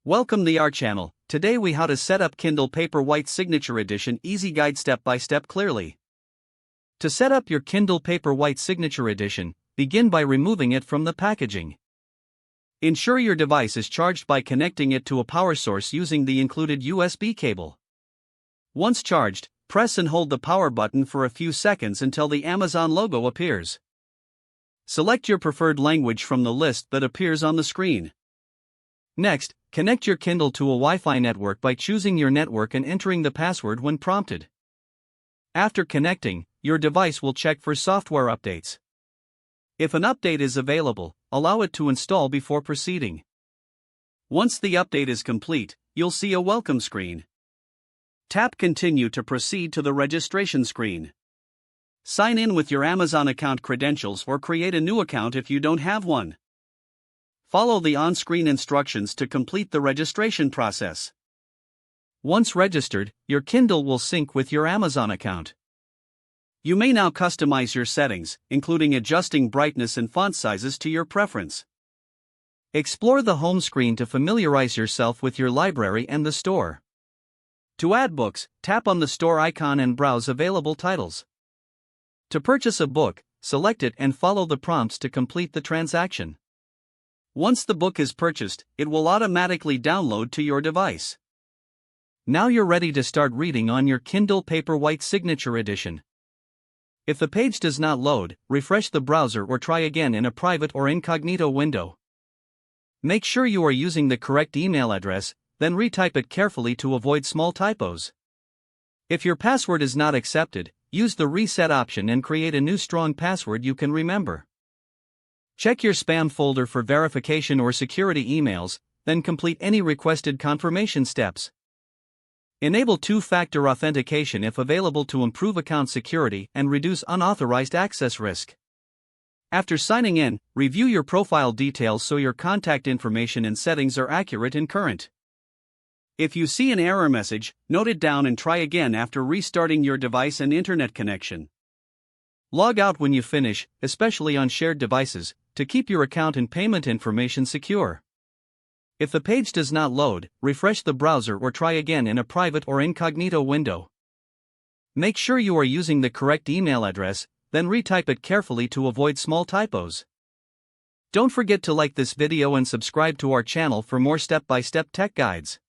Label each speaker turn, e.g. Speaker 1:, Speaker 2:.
Speaker 1: Welcome to our channel. Today we how to set up Kindle Paperwhite Signature Edition easy guide step by step clearly. To set up your Kindle Paperwhite Signature Edition, begin by removing it from the packaging. Ensure your device is charged by connecting it to a power source using the included USB cable. Once charged, press and hold the power button for a few seconds until the Amazon logo appears. Select your preferred language from the list that appears on the screen. Next, connect your Kindle to a Wi-Fi network by choosing your network and entering the password when prompted. After connecting, your device will check for software updates. If an update is available, allow it to install before proceeding. Once the update is complete, you'll see a welcome screen. Tap Continue to proceed to the registration screen. Sign in with your Amazon account credentials or create a new account if you don't have one. Follow the on-screen instructions to complete the registration process. Once registered, your Kindle will sync with your Amazon account. You may now customize your settings, including adjusting brightness and font sizes to your preference. Explore the home screen to familiarize yourself with your library and the store. To add books, tap on the store icon and browse available titles. To purchase a book, select it and follow the prompts to complete the transaction. Once the book is purchased, it will automatically download to your device. Now you're ready to start reading on your Kindle Paperwhite Signature Edition. If the page does not load, refresh the browser or try again in a private or incognito window. Make sure you are using the correct email address, then retype it carefully to avoid small typos. If your password is not accepted, use the reset option and create a new strong password you can remember. Check your spam folder for verification or security emails, then complete any requested confirmation steps. Enable two-factor authentication if available to improve account security and reduce unauthorized access risk. After signing in, review your profile details so your contact information and settings are accurate and current. If you see an error message, note it down and try again after restarting your device and internet connection. Log out when you finish, especially on shared devices, to keep your account and payment information secure. If the page does not load, refresh the browser or try again in a private or incognito window. Make sure you are using the correct email address, then retype it carefully to avoid small typos. Don't forget to like this video and subscribe to our channel for more step-by-step tech guides.